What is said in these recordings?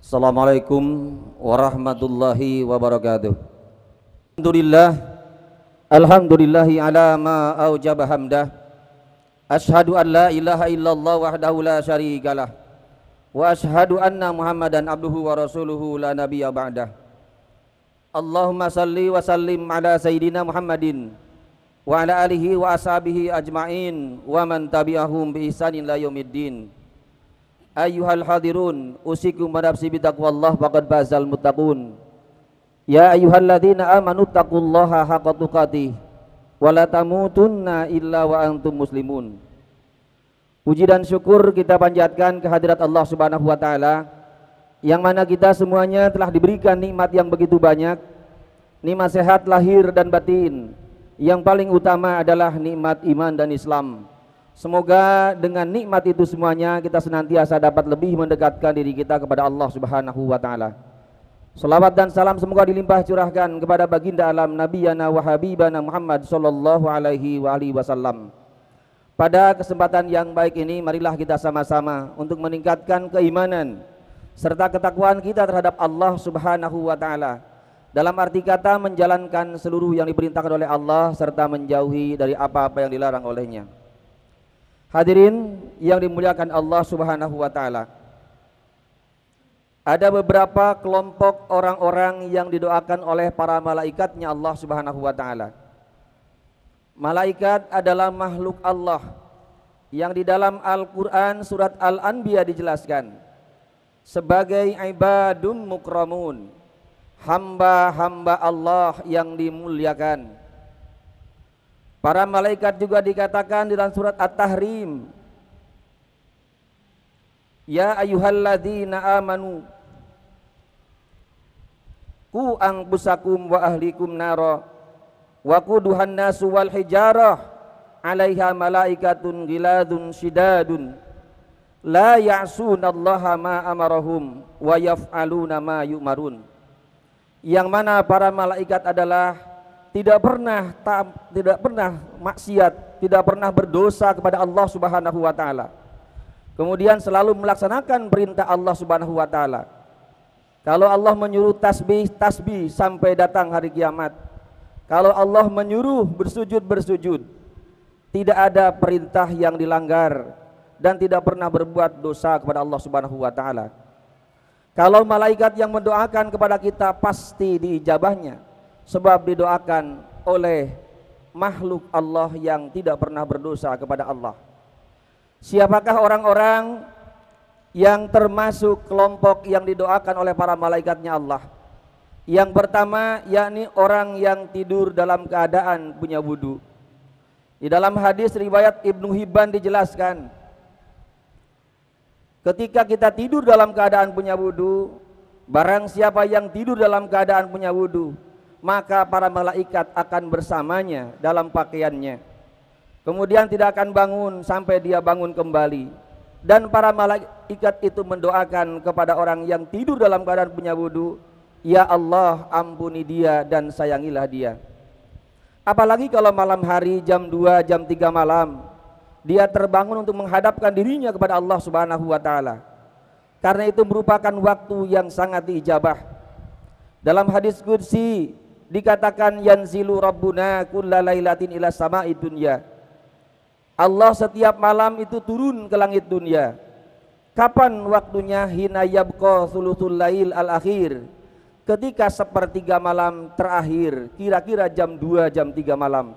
Assalamualaikum warahmatullahi wabarakatuh. Alhamdulillahi ala ma aujaba hamdah. Ashhadu an la ilaha illallah wahdahu la syarikalah. Wa ashhadu anna Muhammadan abduhu wa rasuluhu la nabiyya ba'dah. Allahumma salli wa sallim ala sayyidina Muhammadin wa ala alihi wa ashabihi ajma'in wa man tabi'ahum bi ihsanin ila yaumiddin. Ayyuhal hadirun, usikum wa nafsi bitaqwallah faqad fazal muttaqun. Ya ayyuhalladzina amanu taqullaha haqqa tuqatih wa la tamutunna illa wa antum muslimun. Puji dan syukur kita panjatkan kehadirat Allah Subhanahu wa taala, yang mana kita semuanya telah diberikan nikmat yang begitu banyak, nikmat sehat lahir dan batin. Yang paling utama adalah nikmat iman dan Islam. Semoga dengan nikmat itu semuanya kita senantiasa dapat lebih mendekatkan diri kita kepada Allah Subhanahu wa taala. Selawat dan salam semoga dilimpah curahkan kepada baginda alam nabiyana wa habibana Muhammad sallallahu alaihi wa alihi wasallam. Pada kesempatan yang baik ini, marilah kita sama-sama untuk meningkatkan keimanan serta ketakwaan kita terhadap Allah Subhanahu wa taala. Dalam arti kata menjalankan seluruh yang diperintahkan oleh Allah serta menjauhi dari apa-apa yang dilarang olehnya. Hadirin yang dimuliakan Allah Subhanahu wa taala. Ada beberapa kelompok orang-orang yang didoakan oleh para malaikatnya Allah Subhanahu wa taala. Malaikat adalah makhluk Allah yang di dalam Al-Qur'an surat Al-Anbiya dijelaskan sebagai ibadun mukramun, hamba-hamba Allah yang dimuliakan. Para malaikat juga dikatakan di dalam surat At-Tahrim, ya ayyuhalladzina amanu qu anfusakum wa ahlikum nara wa quduhan nasu wal hijarah 'alaiha malaikatun ghiladun shidadun la ya'sunallaha ma amarahum wa yaf'aluna ma yu'marun. Yang mana para malaikat adalah tidak pernah maksiat, tidak pernah berdosa kepada Allah Subhanahu wa taala. Kemudian selalu melaksanakan perintah Allah Subhanahu wa taala. Kalau Allah menyuruh tasbih sampai datang hari kiamat. Kalau Allah menyuruh bersujud. Tidak ada perintah yang dilanggar dan tidak pernah berbuat dosa kepada Allah Subhanahu wa taala. Kalau malaikat yang mendoakan kepada kita pasti diijabahnya, sebab didoakan oleh makhluk Allah yang tidak pernah berdosa kepada Allah. Siapakah orang-orang yang termasuk kelompok yang didoakan oleh para malaikatnya Allah? Yang pertama yakni orang yang tidur dalam keadaan punya wudu. Di dalam hadis riwayat Ibnu Hibban dijelaskan, ketika kita tidur dalam keadaan punya wudu, barang siapa yang tidur dalam keadaan punya wudu, maka para malaikat akan bersamanya dalam pakaiannya. Kemudian tidak akan bangun sampai dia bangun kembali. Dan para malaikat itu mendoakan kepada orang yang tidur dalam keadaan punya wudu, ya Allah, ampuni dia dan sayangilah dia. Apalagi kalau malam hari jam 2, jam 3 malam dia terbangun untuk menghadapkan dirinya kepada Allah Subhanahu wa taala. Karena itu merupakan waktu yang sangat diijabah. Dalam hadis qudsi dikatakan yanzilu rabbuna kulla lailatin ila sama'i dunya. Allah setiap malam itu turun ke langit dunia. Kapan waktunya? Hina yabqa thuluthul lail al-akhir, ketika sepertiga malam terakhir, kira-kira jam 2, jam 3 malam.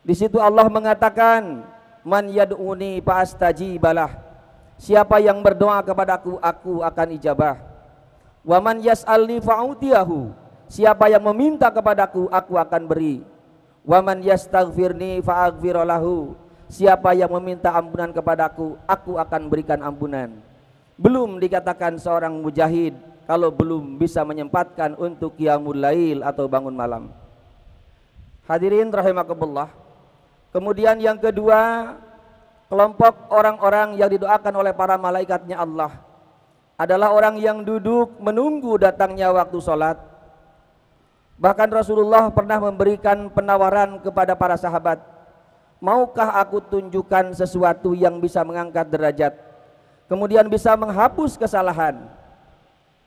Di situ Allah mengatakan, man yad'uni fa'astajibalah. Siapa yang berdoa kepadaku, aku akan ijabah. Wa man yas'alni fa'utiyahu. Siapa yang meminta kepadaku, aku akan beri. Wa man yastaghfirni fa'aghfir lahu. Siapa yang meminta ampunan kepadaku, aku akan berikan ampunan. Belum dikatakan seorang mujahid kalau belum bisa menyempatkan untuk qiyamul lail atau bangun malam. Hadirin rahimakumullah. Kemudian yang kedua, kelompok orang-orang yang didoakan oleh para malaikatnya Allah adalah orang yang duduk menunggu datangnya waktu sholat. Bahkan Rasulullah pernah memberikan penawaran kepada para sahabat, maukah aku tunjukkan sesuatu yang bisa mengangkat derajat, kemudian bisa menghapus kesalahan?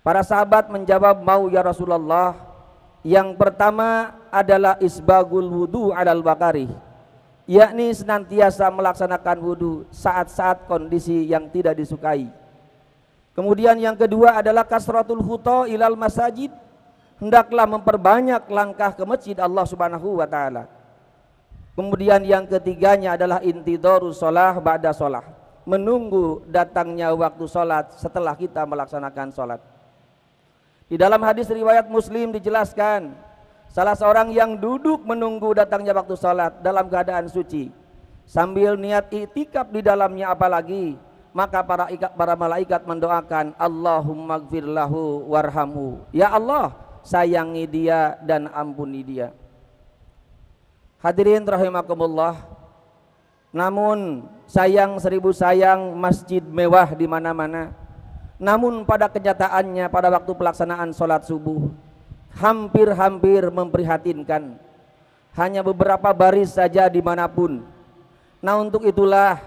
Para sahabat menjawab, mau ya Rasulullah. Yang pertama adalah isbagul wudu alal bakari, yakni senantiasa melaksanakan wudu saat-saat kondisi yang tidak disukai. Kemudian yang kedua adalah kasratul khuta ilal masajid, hendaklah memperbanyak langkah ke masjid Allah Subhanahu wa taala. Kemudian yang ketiganya adalah intidharus shalah ba'da shalah, menunggu datangnya waktu salat setelah kita melaksanakan salat. Di dalam hadis riwayat Muslim dijelaskan, salah seorang yang duduk menunggu datangnya waktu salat dalam keadaan suci sambil niat i'tikaf di dalamnya, apalagi maka para malaikat mendoakan, Allahumma gfir lahu warhamhu, ya Allah sayangi dia dan ampuni dia. Hadirin rahimakumullah, namun sayang seribu sayang, masjid mewah di mana-mana, namun pada kenyataannya pada waktu pelaksanaan sholat subuh hampir-hampir memprihatinkan, hanya beberapa baris saja dimanapun. Nah, untuk itulah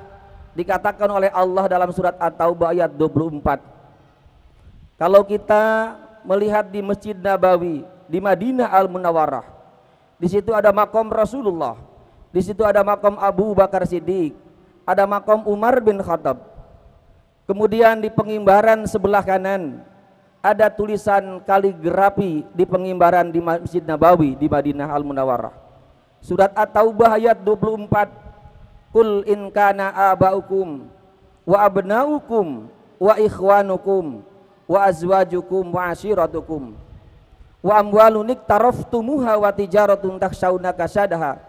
dikatakan oleh Allah dalam surat At-Taubah ayat 24, kalau kita melihat di Masjid Nabawi di Madinah Al-Munawwarah, di situ ada makom Rasulullah, di situ ada makom Abu Bakar Siddiq, ada makom Umar bin Khattab. Kemudian di pengimbaran sebelah kanan ada tulisan kaligrafi di pengimbaran di Masjid Nabawi di Madinah Al-Munawwarah. Surat At-Taubah ayat 24, Qul in kana aba'ukum wa abna'ukum wa ikhwanukum wa azwajukum wa ashiratukum wa amwalun iktaraftumuha wa tijaratun takhshawna kasadaha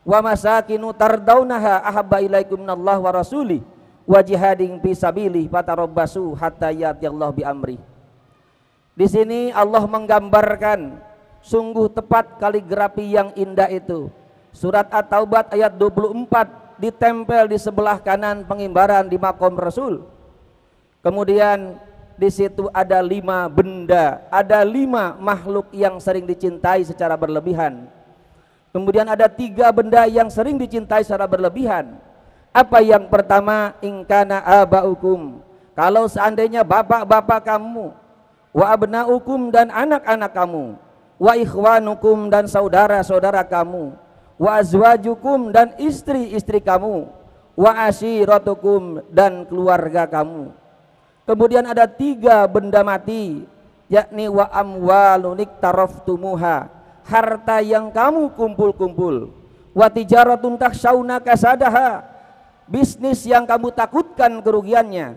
wa masakinu tardawnaha ahabba ilaikum minallahi wa rasulih wa jihadin fi sabilihi fatarabbasu hatta ya'tiyallahu bi amri. Di sini Allah menggambarkan sungguh tepat kaligrafi yang indah itu. Surat At-Taubah ayat 24 ditempel di sebelah kanan pengimbaran di makom Rasul. Kemudian di situ ada 5 benda, ada 5 makhluk yang sering dicintai secara berlebihan. Kemudian ada 3 benda yang sering dicintai secara berlebihan. Apa yang pertama? Ingkana aba'ukum, kalau seandainya bapak-bapak kamu, wa abna'ukum dan anak-anak kamu, wa ikhwanukum dan saudara-saudara kamu, wa azwajukum dan istri-istri kamu, wa ashiratukum dan keluarga kamu. Kemudian ada 3 benda mati, yakni wa amwalun iktaraftumuha, harta yang kamu kumpul-kumpul, wa tijaratun takhshawna kasadaha, bisnis yang kamu takutkan kerugiannya,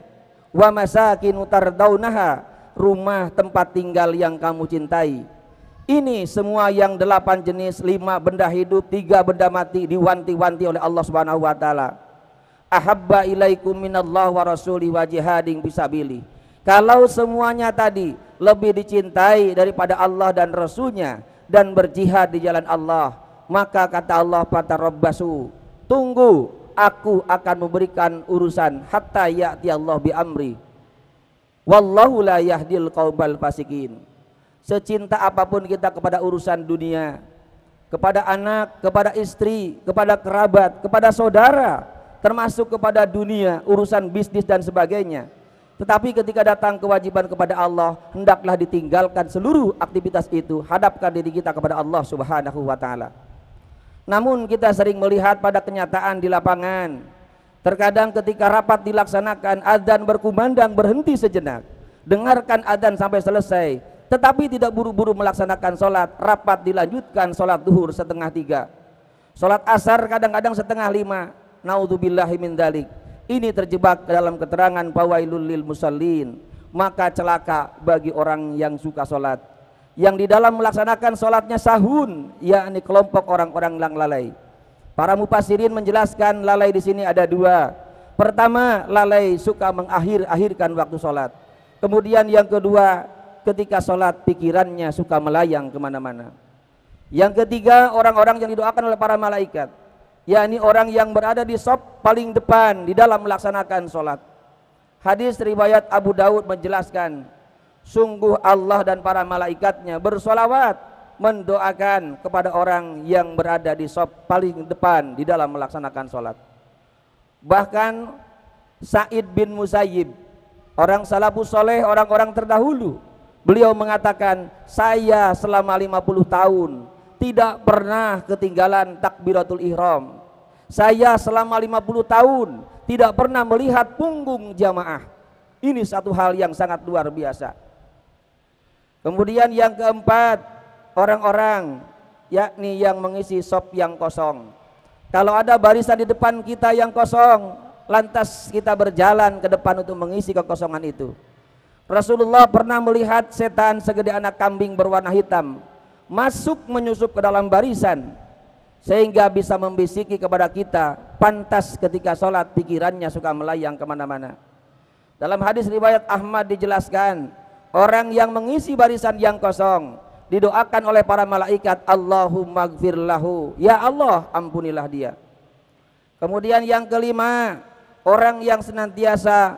wa masakinu tardaunaha, rumah tempat tinggal yang kamu cintai. Ini semua yang 8 jenis, 5 benda hidup, 3 benda mati, diwanti-wanti oleh Allah Subhanahu wa taala. Ahabba ilaikum minallahi wa rasuli wa jihadin fisabilihi. Kalau semuanya tadi lebih dicintai daripada Allah dan Rasulnya dan berjihad di jalan Allah, maka kata Allah, fatarabbasu, tunggu, aku akan memberikan urusan hatta ya'ti Allah bi amri. Wallahu la yahdil qaumal fasikin. Secinta apapun kita kepada urusan dunia, kepada anak, kepada istri, kepada kerabat, kepada saudara, termasuk kepada dunia, urusan bisnis dan sebagainya, tetapi ketika datang kewajiban kepada Allah, hendaklah ditinggalkan seluruh aktivitas itu, hadapkan diri kita kepada Allah Subhanahu wa taala. Namun kita sering melihat pada kenyataan di lapangan, terkadang ketika rapat dilaksanakan, adzan berkumandang berhenti sejenak, dengarkan adzan sampai selesai, tetapi tidak buru-buru melaksanakan sholat. Rapat dilanjutkan, sholat duhur 2:30, sholat asar kadang-kadang 4:30. Naudzubillahi min dzalik. Ini terjebak dalam keterangan fawailul lil musallin, maka celaka bagi orang yang suka sholat, yang di dalam melaksanakan sholatnya sahun, yakni kelompok orang-orang yang lalai. Para mufassirin menjelaskan lalai di sini ada 2. Pertama, lalai suka mengakhir-akhirkan waktu sholat. Kemudian yang kedua, ketika sholat pikirannya suka melayang kemana-mana. Yang ketiga, orang-orang yang didoakan oleh para malaikat, yakni orang yang berada di shaf paling depan di dalam melaksanakan sholat. Hadis riwayat Abu Daud menjelaskan, sungguh Allah dan para malaikatnya bersolawat mendoakan kepada orang yang berada di shaf paling depan di dalam melaksanakan sholat. Bahkan Sa'id bin Musayyib, orang salafus soleh, orang-orang terdahulu, Beliau mengatakan, saya selama 50 tahun tidak pernah ketinggalan takbiratul ihram. Saya selama 50 tahun tidak pernah melihat punggung jamaah. Ini satu hal yang sangat luar biasa. Kemudian yang keempat, orang-orang yakni yang mengisi sop yang kosong. Kalau ada barisan di depan kita yang kosong, lantas kita berjalan ke depan untuk mengisi kekosongan itu. Rasulullah pernah melihat setan segede anak kambing berwarna hitam masuk menyusup ke dalam barisan, sehingga bisa membisiki kepada kita, pantas ketika sholat pikirannya suka melayang kemana-mana. Dalam hadis riwayat Ahmad dijelaskan, orang yang mengisi barisan yang kosong didoakan oleh para malaikat, Allahumma gfir lahu, ya Allah ampunilah dia. Kemudian yang kelima, orang yang senantiasa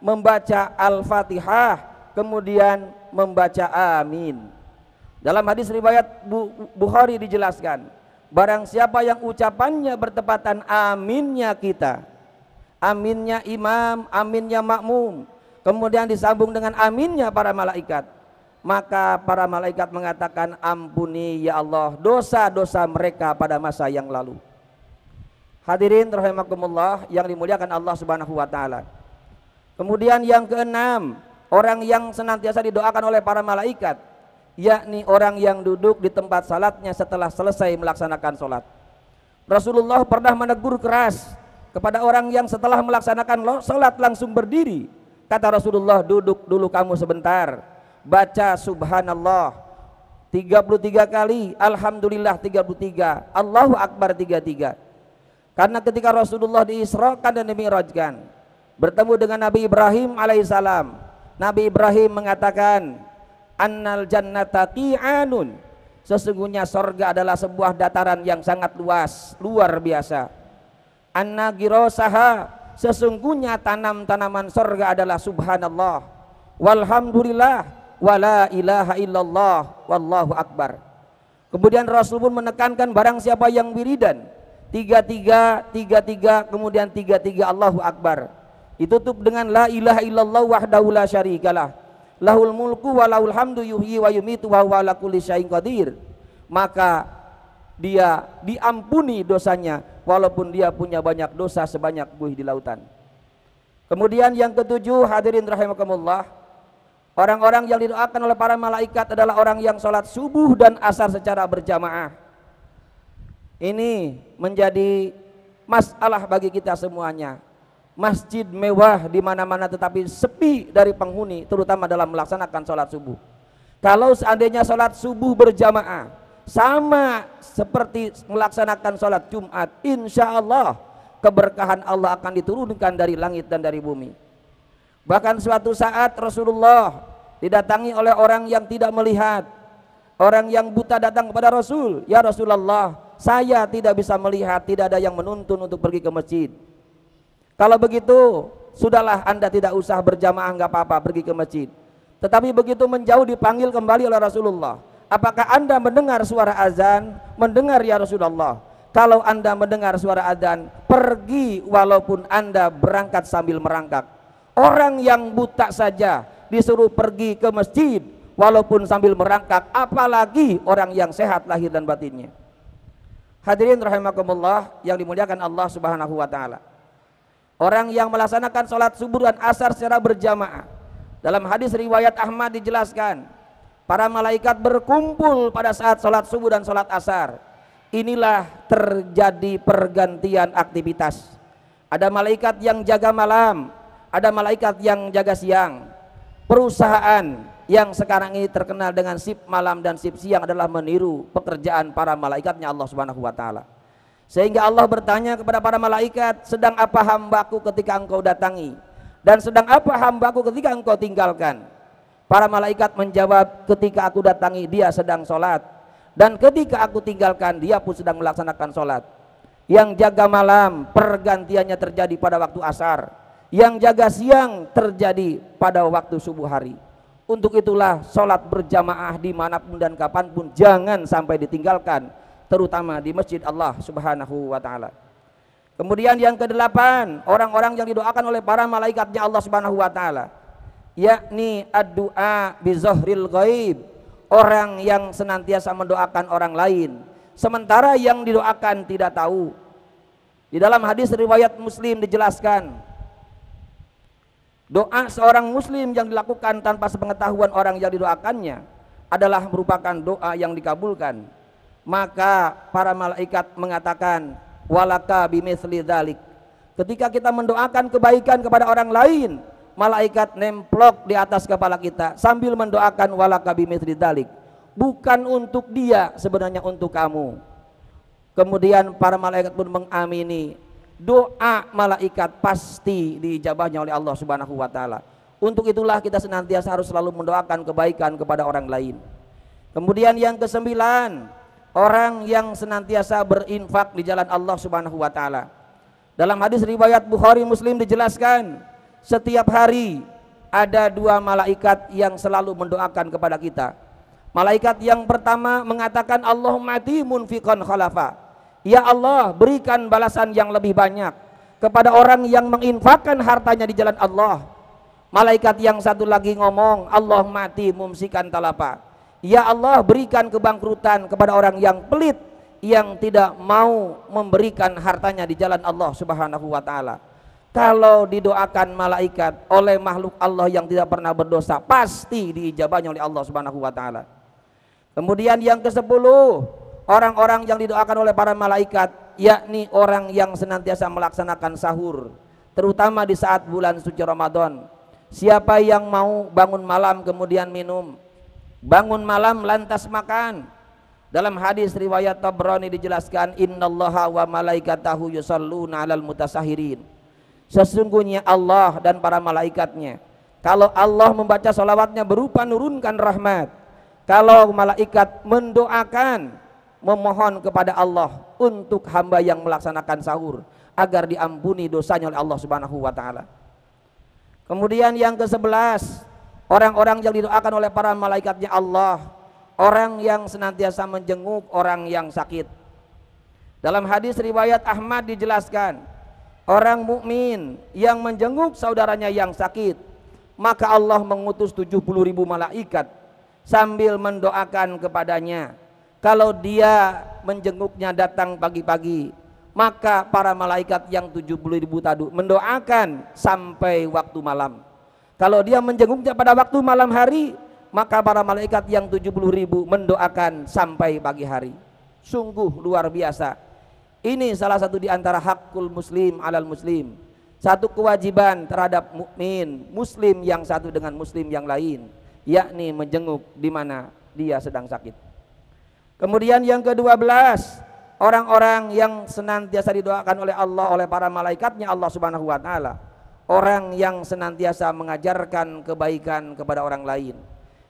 membaca Al-Fatihah kemudian membaca amin. Dalam hadis riwayat Bukhari dijelaskan, barang siapa yang ucapannya bertepatan aminnya kita, aminnya imam, aminnya makmum, kemudian disambung dengan aminnya para malaikat, maka para malaikat mengatakan, ampuni ya Allah dosa-dosa mereka pada masa yang lalu. Hadirin rahimakumullah yang dimuliakan Allah Subhanahu wa taala. Kemudian yang keenam, orang yang senantiasa didoakan oleh para malaikat, yakni orang yang duduk di tempat salatnya setelah selesai melaksanakan salat. Rasulullah pernah menegur keras kepada orang yang setelah melaksanakan salat langsung berdiri. Kata Rasulullah, duduk dulu kamu sebentar, baca subhanallah 33 kali, alhamdulillah 33, Allahu akbar 33. Karena ketika Rasulullah diisrakan dan dimi'rajkan, bertemu dengan Nabi Ibrahim alaihissalam, Nabi Ibrahim mengatakan, annal jannata qi'anun, sesungguhnya sorga adalah sebuah dataran yang sangat luas, luar biasa. Anna girosaha, sesungguhnya tanam-tanaman sorga adalah subhanallah, walhamdulillah, wala ilaha illallah, wallahu akbar. Kemudian Rasul pun menekankan, barang siapa yang wiridan 33, 33, kemudian 33 Allahu akbar, ditutup dengan la ilaha illallah wahdahu la syarikalah, lahul mulku wa lahul hamdu yuhyi wa yumitu wa huwa ala kulli syai'in qadir, maka dia diampuni dosanya walaupun dia punya banyak dosa sebanyak buih di lautan. Kemudian yang ketujuh, hadirin rahimakumullah, orang-orang yang didoakan oleh para malaikat adalah orang yang sholat subuh dan asar secara berjamaah. Ini menjadi masalah bagi kita semuanya. Masjid mewah di mana-mana tetapi sepi dari penghuni, terutama dalam melaksanakan sholat subuh. Kalau seandainya sholat subuh berjamaah sama seperti melaksanakan sholat Jumat, insya Allah keberkahan Allah akan diturunkan dari langit dan dari bumi. Bahkan suatu saat Rasulullah didatangi oleh orang yang tidak melihat. Orang yang buta datang kepada Rasul, ya Rasulullah, saya tidak bisa melihat, tidak ada yang menuntun untuk pergi ke masjid. Kalau begitu, sudahlah Anda tidak usah berjamaah, nggak apa-apa pergi ke masjid. Tetapi begitu menjauh dipanggil kembali oleh Rasulullah, apakah Anda mendengar suara azan? Mendengar ya Rasulullah. Kalau Anda mendengar suara azan, pergi walaupun Anda berangkat sambil merangkak. Orang yang buta saja disuruh pergi ke masjid walaupun sambil merangkak, apalagi orang yang sehat lahir dan batinnya. Hadirin rahimakumullah yang dimuliakan Allah Subhanahu wa taala. Orang yang melaksanakan sholat subuh dan asar secara berjamaah, dalam hadis riwayat Ahmad dijelaskan, para malaikat berkumpul pada saat sholat subuh dan sholat asar. Inilah terjadi pergantian aktivitas. Ada malaikat yang jaga malam, ada malaikat yang jaga siang. Perusahaan yang sekarang ini terkenal dengan sip malam dan sip siang adalah meniru pekerjaan para malaikatnya Allah Subhanahu wa taala. Sehingga Allah bertanya kepada para malaikat, sedang apa hambaku ketika engkau datangi, dan sedang apa hambaku ketika engkau tinggalkan? Para malaikat menjawab, ketika aku datangi dia sedang sholat, dan ketika aku tinggalkan dia pun sedang melaksanakan sholat. Yang jaga malam pergantiannya terjadi pada waktu asar, yang jaga siang terjadi pada waktu subuh hari. Untuk itulah sholat berjamaah dimanapun dan kapanpun jangan sampai ditinggalkan, terutama di masjid Allah Subhanahu wa ta'ala. Kemudian yang kedelapan, orang-orang yang didoakan oleh para malaikatnya Allah Subhanahu wa ta'ala, yakni ad-du'a bi zahril ghaib, orang yang senantiasa mendoakan orang lain sementara yang didoakan tidak tahu. Di dalam hadis riwayat Muslim dijelaskan, doa seorang muslim yang dilakukan tanpa sepengetahuan orang yang didoakannya adalah merupakan doa yang dikabulkan. Maka para malaikat mengatakan walaka bimithli dzalik. Ketika kita mendoakan kebaikan kepada orang lain, malaikat nemplok di atas kepala kita sambil mendoakan walaka bimithli dzalik. Bukan untuk dia, sebenarnya untuk kamu. Kemudian para malaikat pun mengamini doa malaikat pasti diijabahnya oleh Allah Subhanahu wa taala. Untuk itulah kita senantiasa harus selalu mendoakan kebaikan kepada orang lain. Kemudian yang kesembilan, orang yang senantiasa berinfak di jalan Allah Subhanahu wa taala. Dalam hadis riwayat Bukhari Muslim dijelaskan, setiap hari ada dua malaikat yang selalu mendoakan kepada kita. Malaikat yang pertama mengatakan Allahumma ati munfiqan khalafa. Ya Allah, berikan balasan yang lebih banyak kepada orang yang menginfakkan hartanya di jalan Allah. Malaikat yang satu lagi ngomong Allahumma ati mumsikan talafa. Ya Allah, berikan kebangkrutan kepada orang yang pelit, yang tidak mau memberikan hartanya di jalan Allah Subhanahu wa taala. Kalau didoakan malaikat oleh makhluk Allah yang tidak pernah berdosa, pasti diijabahnya oleh Allah Subhanahu wa taala. Kemudian yang ke-10, orang-orang yang didoakan oleh para malaikat, yakni orang yang senantiasa melaksanakan sahur, terutama di saat bulan suci Ramadan. Siapa yang mau bangun malam kemudian minum, bangun malam lantas makan. Dalam hadis riwayat Tabrani dijelaskan, innallaha wa malaikatahu yusholluna 'alal mutasahirin. Sesungguhnya Allah dan para malaikatnya, kalau Allah membaca salawatnya berupa nurunkan rahmat, kalau malaikat mendoakan, memohon kepada Allah untuk hamba yang melaksanakan sahur agar diampuni dosanya oleh Allah Subhanahu wa taala. Kemudian yang ke-11, orang-orang yang didoakan oleh para malaikatnya Allah, orang yang senantiasa menjenguk orang yang sakit. Dalam hadis riwayat Ahmad dijelaskan, orang mukmin yang menjenguk saudaranya yang sakit, maka Allah mengutus 70.000 malaikat sambil mendoakan kepadanya. Kalau dia menjenguknya datang pagi-pagi, maka para malaikat yang 70.000 tadi mendoakan sampai waktu malam. Kalau dia menjenguknya pada waktu malam hari, maka para malaikat yang 70.000 mendoakan sampai pagi hari. Sungguh luar biasa. Ini salah satu di antara hakul muslim alal muslim, satu kewajiban terhadap mukmin muslim yang satu dengan muslim yang lain, yakni menjenguk di mana dia sedang sakit. Kemudian yang ke-12, orang-orang yang senantiasa didoakan oleh Allah, oleh para malaikatnya Allah Subhanahu wa taala, orang yang senantiasa mengajarkan kebaikan kepada orang lain,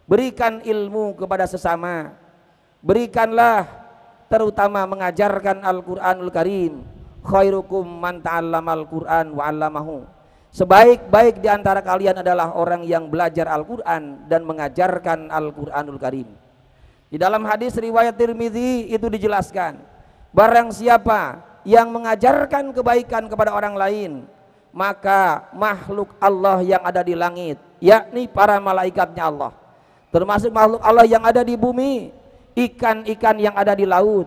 berikan ilmu kepada sesama, berikanlah terutama mengajarkan Al-Qur'anul Karim. Khairukum man ta'allamal Qur'an wa 'allamahu. Sebaik-baik di antara kalian adalah orang yang belajar Al-Qur'an dan mengajarkan Al-Qur'anul Karim. Di dalam hadis riwayat Tirmidzi itu dijelaskan, barang siapa yang mengajarkan kebaikan kepada orang lain, maka makhluk Allah yang ada di langit, yakni para malaikatnya Allah, termasuk makhluk Allah yang ada di bumi, ikan-ikan yang ada di laut,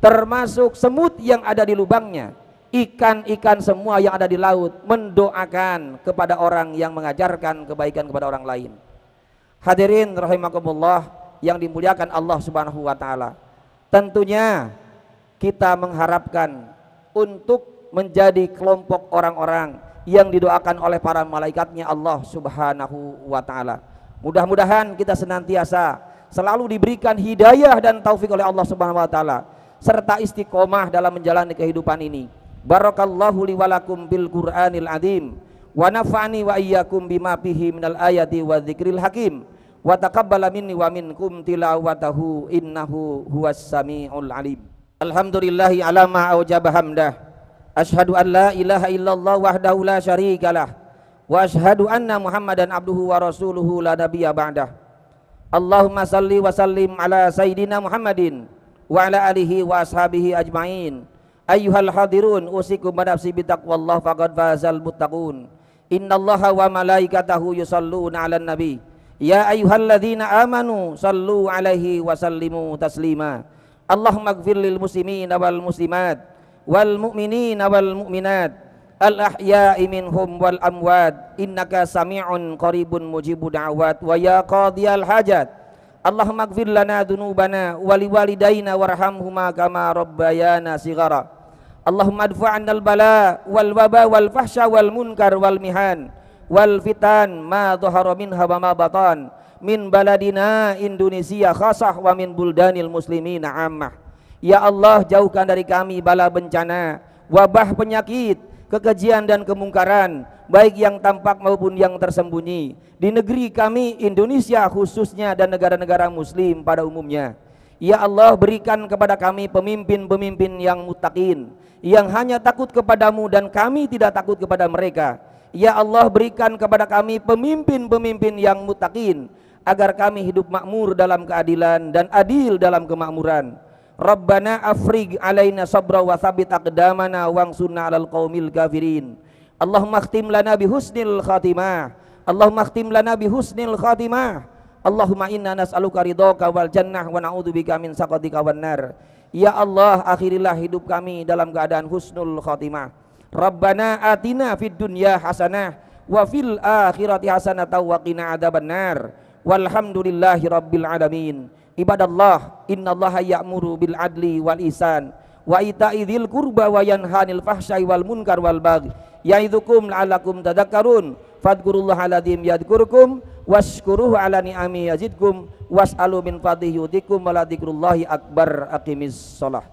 termasuk semut yang ada di lubangnya, ikan-ikan semua yang ada di laut mendoakan kepada orang yang mengajarkan kebaikan kepada orang lain. Hadirin rahimakumullah yang dimuliakan Allah Subhanahu wa taala. Tentunya kita mengharapkan untuk menjadi kelompok orang-orang yang didoakan oleh para malaikatnya Allah Subhanahu wa taala. Mudah-mudahan kita senantiasa selalu diberikan hidayah dan taufik oleh Allah Subhanahu wa taala serta istiqomah dalam menjalani kehidupan ini. Barakallahu li wa lakum bil Qur'anil azim wa nafa'ani wa iyyakum bima fihi minal ayati wa dzikril hakim. Wa taqabbala minni wa minkum tilawatahu innahu huwas samiul alim. Alhamdulillahi ala ma aujaba hamdah. Asyhadu an la ilaha illallah wahdahu la syarikalah wa asyhadu anna Muhammadan abduhu wa rasuluhu la nabiyya ba'dah. Allahumma salli wa sallim ala sayyidina Muhammadin wa ala alihi wa ashabihi ajmain. Ayyuhal hadirun usikum bi nafsi bi taqwallah faqad fazal muttaqun. Innallaha wa malaikatahu yusholluna 'alan nabi. Ya ayyuhalladzina amanu shallu 'alaihi wa sallimu taslima. Allahumma ighfir lil muslimina wal muslimat wal mu'minina wal mu'minat al ahya'i minhum wal amwat innaka sami'un qaribun mujibud da'wat wa ya qadiyal hajat. Allahumma ighfir lana dzunubana wa liwalidayna warhamhuma kama rabbayana shighara. Allahumma adfa' 'annal bala wal waba wal fahsya wal munkar wal mihan wal fitan ma dhahara minha wa ma batan min baladina Indonesia khasah wa min buldanil muslimina ammah. Ya Allah, jauhkan dari kami bala bencana, wabah penyakit, kekejian dan kemungkaran, baik yang tampak maupun yang tersembunyi di negeri kami Indonesia khususnya dan negara-negara muslim pada umumnya. Ya Allah, berikan kepada kami pemimpin-pemimpin yang muttaqin, yang hanya takut kepadamu dan kami tidak takut kepada mereka. Ya Allah, berikan kepada kami pemimpin-pemimpin yang muttaqin, agar kami hidup makmur dalam keadilan dan adil dalam kemakmuran. Rabbana afrigh alaina sabra wa tsabbit aqdamana wansurna 'alal qaumil kafirin. Allahumma khtim lana bi husnil khatimah. Allahumma khtim lana bi husnil khatimah. Allahumma inna nas'aluka ridhaka wal jannah wa na'udzubika min sakhatika wan nar. Ya Allah, akhirilah hidup kami dalam keadaan husnul khatimah. Rabbana atina fid dunya hasanah wa fil akhirati hasanah wa qina adzabannar. Walhamdulillahi rabbil alamin. Ibadallah, innallaha ya'muru bil adli wal ihsan wa ita'i dzil qurba wa yanha 'anil fahsya'i wal munkar wal baghi ya'idzukum la'allakum tadhakkarun. Fadhkurullaha alazim yadhkurkum washkuruhu ala ni'ami yazidkum was'alu min fadlihi yutikum wa la dzikrullahi akbar. Aqimis shalah.